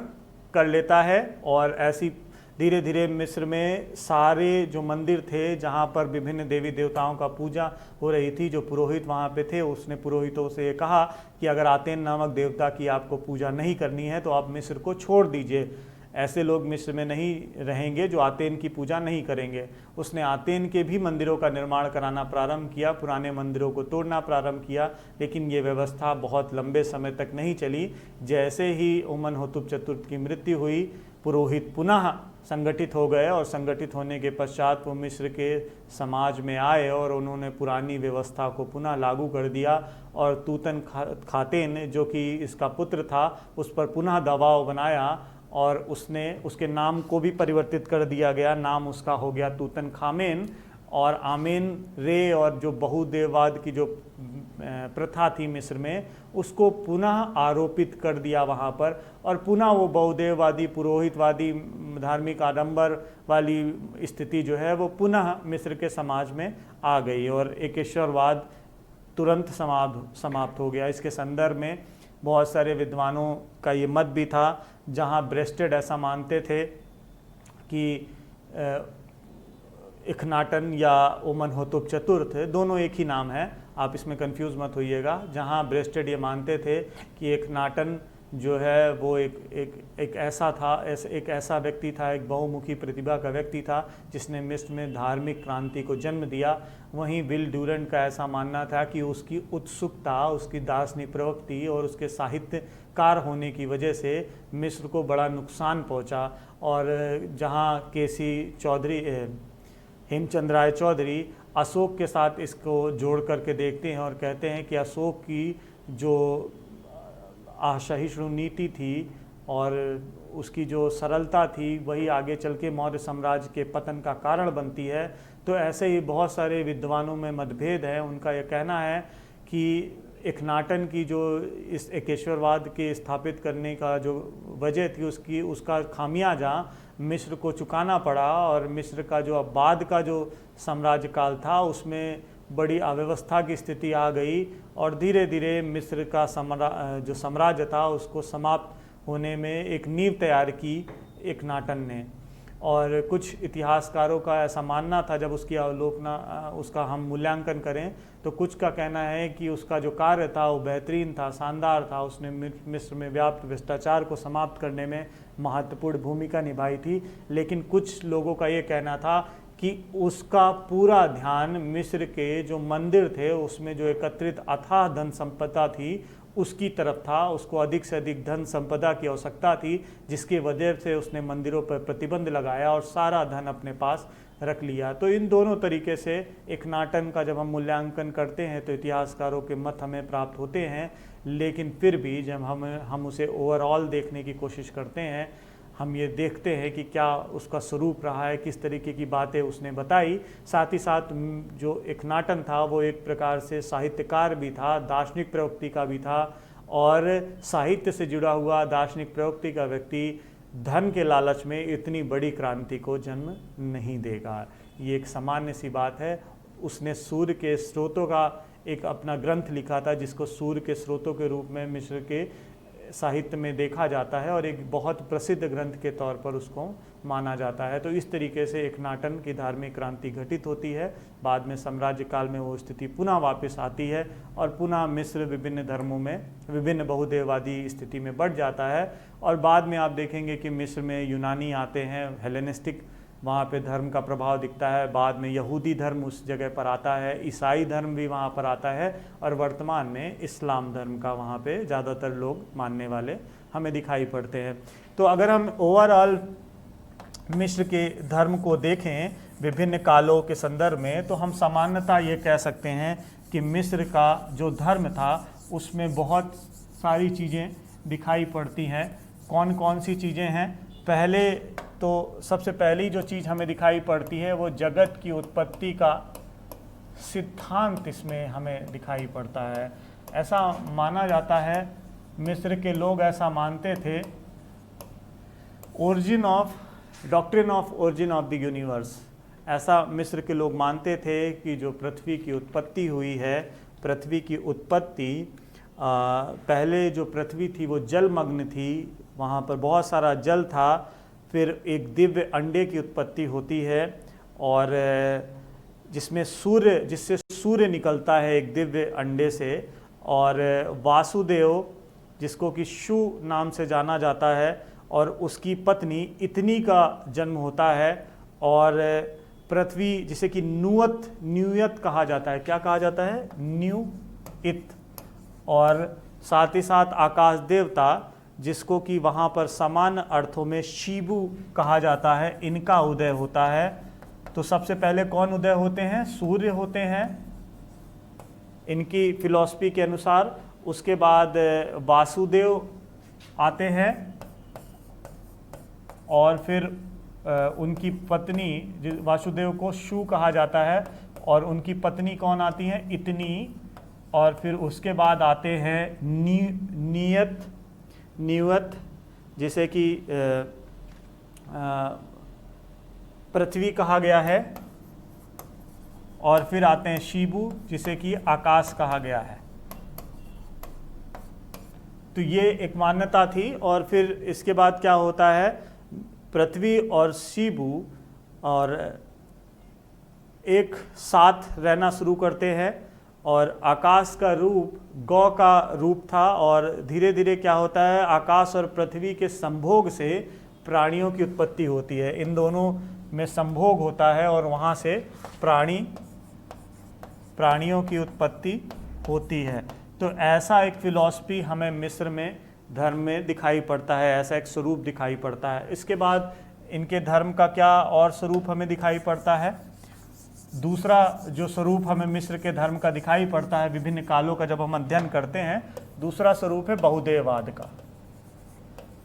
कर लेता है। और ऐसी धीरे धीरे मिस्र में सारे जो मंदिर थे जहाँ पर विभिन्न देवी देवताओं का पूजा हो रही थी, जो पुरोहित वहाँ पे थे, उसने पुरोहितों से कहा कि अगर आतेन नामक देवता की आपको पूजा नहीं करनी है तो आप मिस्र को छोड़ दीजिए। ऐसे लोग मिस्र में नहीं रहेंगे जो आतेन की पूजा नहीं करेंगे। उसने आतेन के भी मंदिरों का निर्माण कराना प्रारंभ किया, पुराने मंदिरों को तोड़ना प्रारंभ किया, लेकिन ये व्यवस्था बहुत लंबे समय तक नहीं चली। जैसे ही उमनहोतुप चतुर्थ की मृत्यु हुई, पुरोहित पुनः संगठित हो गए और संगठित होने के पश्चात वो मिस्र के समाज में आए और उन्होंने पुरानी व्यवस्था को पुनः लागू कर दिया और तूतन खातेन जो कि इसका पुत्र था उस पर पुनः दबाव बनाया और उसके नाम को भी परिवर्तित कर दिया गया। नाम उसका हो गया तूतन खामेन, और आमेन रे और जो बहुदेववाद की जो प्रथा थी मिस्र में उसको पुनः आरोपित कर दिया वहाँ पर, और पुनः वो बहुदेववादी पुरोहितवादी धार्मिक आडंबर वाली स्थिति जो है वो पुनः मिस्र के समाज में आ गई और एकेश्वरवाद तुरंत समाप्त हो गया। इसके संदर्भ में बहुत सारे विद्वानों का ये मत भी था, जहाँ ब्रेस्टेड ऐसा मानते थे कि इखनाटन या उमनहोतुप चतुर्थ दोनों एक ही नाम है, आप इसमें कंफ्यूज मत होइएगा। जहाँ ब्रेस्टेड ये मानते थे कि इखनाटन जो है वो एक ऐसा व्यक्ति था, एक बहुमुखी प्रतिभा का व्यक्ति था जिसने मिस्र में धार्मिक क्रांति को जन्म दिया। वहीं विल डूरेंट का ऐसा मानना था कि उसकी उत्सुकता, उसकी दार्शनिक प्रवृत्ति और उसके साहित्यकार होने की वजह से मिस्र को बड़ा नुकसान पहुंचा। और जहां केसी चौधरी, हेमचंद राय चौधरी अशोक के साथ इसको जोड़ करके देखते हैं और कहते हैं कि अशोक की जो असहिष्णु नीति थी और उसकी जो सरलता थी वही आगे चल के मौर्य साम्राज्य के पतन का कारण बनती है। तो ऐसे ही बहुत सारे विद्वानों में मतभेद है। उनका यह कहना है कि इखनाटन की जो इस एकेश्वरवाद के स्थापित करने का जो वजह थी उसका खामियाजा मिस्र को चुकाना पड़ा, और मिस्र का जो अब बाद का जो साम्राज्य काल था उसमें बड़ी अव्यवस्था की स्थिति आ गई और धीरे धीरे मिस्र का जो साम्राज्य था उसको समाप्त होने में एक नींव तैयार की इखनाटन ने। और कुछ इतिहासकारों का ऐसा मानना था, जब उसकी अवलोकना उसका हम मूल्यांकन करें तो कुछ का कहना है कि उसका जो कार्य था वो बेहतरीन था, शानदार था। उसने मिस्र में व्याप्त भ्रष्टाचार को समाप्त करने में महत्वपूर्ण भूमिका निभाई थी। लेकिन कुछ लोगों का ये कहना था कि उसका पूरा ध्यान मिस्र के जो मंदिर थे उसमें जो एकत्रित अथाह धन संपदा थी उसकी तरफ था। उसको अधिक से अधिक धन संपदा की आवश्यकता थी, जिसकी वजह से उसने मंदिरों पर प्रतिबंध लगाया और सारा धन अपने पास रख लिया। तो इन दोनों तरीके से इखनाटन का जब हम मूल्यांकन करते हैं तो इतिहासकारों के मत हमें प्राप्त होते हैं, लेकिन फिर भी जब हम उसे ओवरऑल देखने की कोशिश करते हैं, हम ये देखते हैं कि क्या उसका स्वरूप रहा है, किस तरीके की बातें उसने बताई। साथ ही साथ जो इखनाटन था वो एक प्रकार से साहित्यकार भी था, दार्शनिक प्रवृत्ति का भी था, और साहित्य से जुड़ा हुआ दार्शनिक प्रवृत्ति का व्यक्ति धन के लालच में इतनी बड़ी क्रांति को जन्म नहीं देगा। ये एक सामान्य सी बात है। उसने सूर्य के स्रोतों का एक अपना ग्रंथ लिखा था जिसको सूर्य के स्रोतों के रूप में मिस्र के साहित्य में देखा जाता है और एक बहुत प्रसिद्ध ग्रंथ के तौर पर उसको माना जाता है। तो इस तरीके से इखनाटन की धार्मिक क्रांति घटित होती है। बाद में साम्राज्य काल में वो स्थिति पुनः वापस आती है और पुनः मिस्र विभिन्न धर्मों में विभिन्न बहुदेववादी स्थिति में बढ़ जाता है। और बाद में आप देखेंगे कि मिस्र में यूनानी आते हैं, हेलेनिस्टिक वहाँ पे धर्म का प्रभाव दिखता है। बाद में यहूदी धर्म उस जगह पर आता है, ईसाई धर्म भी वहाँ पर आता है, और वर्तमान में इस्लाम धर्म का वहाँ पे ज़्यादातर लोग मानने वाले हमें दिखाई पड़ते हैं। तो अगर हम ओवरऑल मिस्र के धर्म को देखें विभिन्न कालों के संदर्भ में, तो हम सामान्यतः ये कह सकते हैं कि मिस्र का जो धर्म था उसमें बहुत सारी चीज़ें दिखाई पड़ती हैं। कौन कौन सी चीज़ें हैं? पहले तो सबसे पहली जो चीज़ हमें दिखाई पड़ती है वो जगत की उत्पत्ति का सिद्धांत इसमें हमें दिखाई पड़ता है। ऐसा माना जाता है, मिस्र के लोग ऐसा मानते थे, doctrine of origin of the universe, ऐसा मिस्र के लोग मानते थे कि जो पृथ्वी की उत्पत्ति हुई है, पृथ्वी की उत्पत्ति पहले जो पृथ्वी थी वो जलमग्न थी, वहाँ पर बहुत सारा जल था। फिर एक दिव्य अंडे की उत्पत्ति होती है और जिससे सूर्य निकलता है एक दिव्य अंडे से, और वासुदेव जिसको कि शु नाम से जाना जाता है, और उसकी पत्नी इतनी का जन्म होता है। और पृथ्वी जिसे कि न्यूयत कहा जाता है, क्या कहा जाता है? न्यूइत। और साथ ही साथ आकाश देवता जिसको कि वहाँ पर समान अर्थों में शिबू कहा जाता है, इनका उदय होता है। तो सबसे पहले कौन उदय होते हैं? सूर्य होते हैं इनकी फिलॉसफी के अनुसार। उसके बाद वासुदेव आते हैं और फिर उनकी पत्नी, वासुदेव को शु कहा जाता है, और उनकी पत्नी कौन आती हैं? इतनी। और फिर उसके बाद आते हैं न्यूयत जिसे कि पृथ्वी कहा गया है। और फिर आते हैं शिबू जिसे कि आकाश कहा गया है। तो ये एक मान्यता थी। और फिर इसके बाद क्या होता है? पृथ्वी और शिबू और एक साथ रहना शुरू करते हैं। और आकाश का रूप गौ का रूप था, और धीरे धीरे क्या होता है? आकाश और पृथ्वी के संभोग से प्राणियों की उत्पत्ति होती है। इन दोनों में संभोग होता है और वहाँ से प्राणियों की उत्पत्ति होती है। तो ऐसा एक फिलॉसफी हमें मिस्र में धर्म में दिखाई पड़ता है, ऐसा एक स्वरूप दिखाई पड़ता है। इसके बाद इनके धर्म का क्या और स्वरूप हमें दिखाई पड़ता है? दूसरा जो स्वरूप हमें मिस्र के धर्म का दिखाई पड़ता है विभिन्न कालों का जब हम अध्ययन करते हैं, दूसरा स्वरूप है बहुदेववाद का।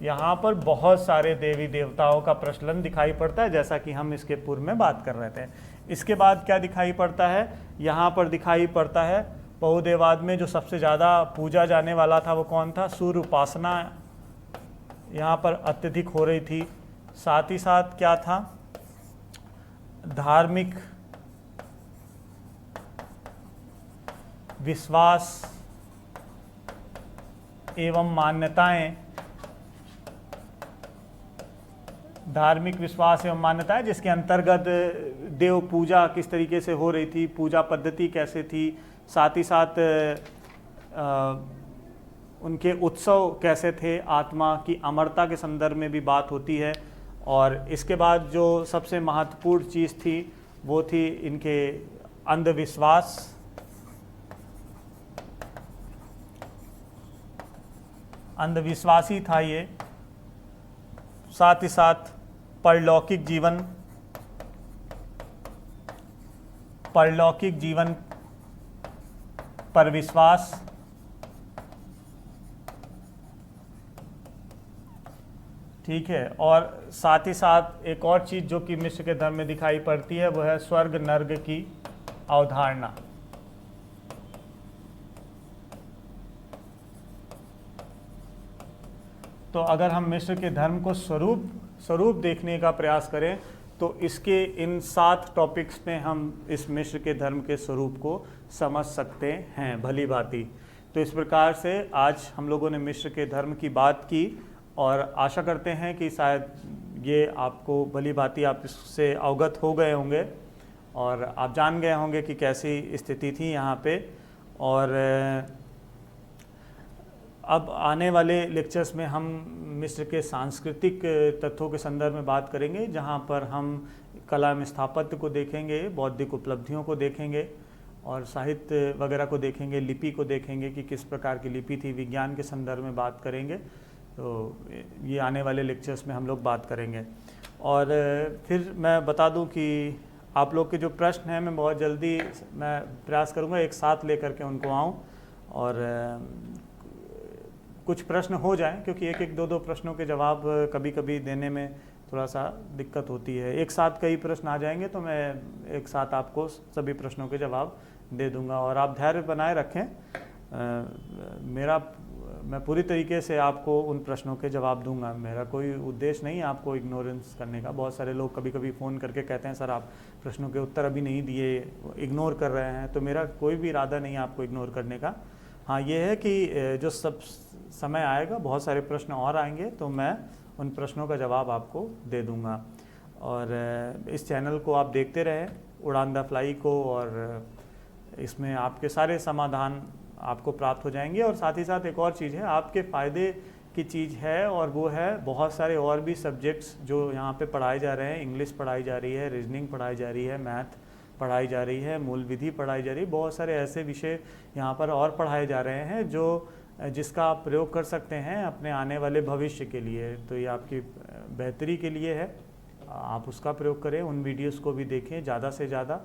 यहाँ पर बहुत सारे देवी देवताओं का प्रचलन दिखाई पड़ता है, जैसा कि हम इसके पूर्व में बात कर रहे थे। इसके बाद क्या दिखाई पड़ता है? यहाँ पर दिखाई पड़ता है बहुदेववाद में जो सबसे ज़्यादा पूजा जाने वाला था वो कौन था? सूर्य उपासना यहाँ पर अत्यधिक हो रही थी। साथ ही साथ क्या था? धार्मिक विश्वास एवं मान्यताएं, धार्मिक विश्वास एवं मान्यताएं जिसके अंतर्गत देव पूजा किस तरीके से हो रही थी, पूजा पद्धति कैसे थी, साथ ही साथ उनके उत्सव कैसे थे, आत्मा की अमरता के संदर्भ में भी बात होती है। और इसके बाद जो सबसे महत्वपूर्ण चीज़ थी वो थी इनके अंधविश्वास। अंधविश्वासी था ये। साथ ही साथ परलौकिक जीवन पर विश्वास। ठीक है। और साथ ही साथ एक और चीज़ जो कि मिस्र के धर्म में दिखाई पड़ती है वो है स्वर्ग नर्क की अवधारणा। तो अगर हम मिस्र के धर्म को स्वरूप देखने का प्रयास करें तो इसके इन 7 टॉपिक्स में हम इस मिस्र के धर्म के स्वरूप को समझ सकते हैं भली भांति। तो इस प्रकार से आज हम लोगों ने मिस्र के धर्म की बात की और आशा करते हैं कि शायद ये आपको भली भांति आप इससे अवगत हो गए होंगे और आप जान गए होंगे कि कैसी स्थिति थी यहाँ पे। और अब आने वाले लेक्चर्स में हम मिस्र के सांस्कृतिक तत्वों के संदर्भ में बात करेंगे, जहाँ पर हम कला में स्थापत्य को देखेंगे, बौद्धिक उपलब्धियों को देखेंगे और साहित्य वगैरह को देखेंगे, लिपि को देखेंगे कि किस प्रकार की लिपि थी, विज्ञान के संदर्भ में बात करेंगे। तो ये आने वाले लेक्चर्स में हम लोग बात करेंगे। और फिर मैं बता दूं कि आप लोग के जो प्रश्न हैं मैं बहुत जल्दी मैं प्रयास करूंगा एक साथ लेकर के उनको आऊं और कुछ प्रश्न हो जाएं, क्योंकि एक एक दो दो प्रश्नों के जवाब कभी कभी देने में थोड़ा सा दिक्कत होती है। एक साथ कई प्रश्न आ जाएंगे तो मैं एक साथ आपको सभी प्रश्नों के जवाब दे दूंगा और आप धैर्य बनाए रखें। मैं पूरी तरीके से आपको उन प्रश्नों के जवाब दूंगा। मेरा कोई उद्देश्य नहीं है आपको इग्नोरेंस करने का। बहुत सारे लोग कभी कभी फ़ोन करके कहते हैं सर आप प्रश्नों के उत्तर अभी नहीं दिए, इग्नोर कर रहे हैं। तो मेरा कोई भी इरादा नहीं है आपको इग्नोर करने का। हाँ, ये है कि जो सब समय आएगा बहुत सारे प्रश्न और आएंगे तो मैं उन प्रश्नों का जवाब आपको दे दूंगा। और इस चैनल को आप देखते रहें, उड़ान द फ्लाई को, और इसमें आपके सारे समाधान आपको प्राप्त हो जाएंगे। और साथ ही साथ एक और चीज़ है, आपके फ़ायदे की चीज़ है, और वो है बहुत सारे और भी सब्जेक्ट्स जो यहाँ पे पढ़ाए जा रहे हैं। इंग्लिश पढ़ाई जा रही है, रीजनिंग पढ़ाई जा रही है, मैथ पढ़ाई जा रही है, मूल विधि पढ़ाई जा रही है। बहुत सारे ऐसे विषय यहाँ पर और पढ़ाए जा रहे हैं जो जिसका आप प्रयोग कर सकते हैं अपने आने वाले भविष्य के लिए। तो ये आपकी बेहतरी के लिए है, आप उसका प्रयोग करें, उन वीडियोस को भी देखें ज़्यादा से ज़्यादा,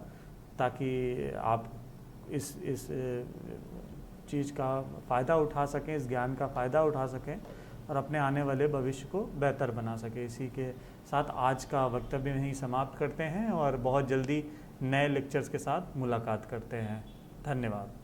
ताकि आप इस चीज़ का फ़ायदा उठा सकें, इस ज्ञान का फ़ायदा उठा सकें और अपने आने वाले भविष्य को बेहतर बना सकें। इसी के साथ आज का वक्तव्य यहीं समाप्त करते हैं और बहुत जल्दी नए लेक्चर्स के साथ मुलाकात करते हैं। धन्यवाद।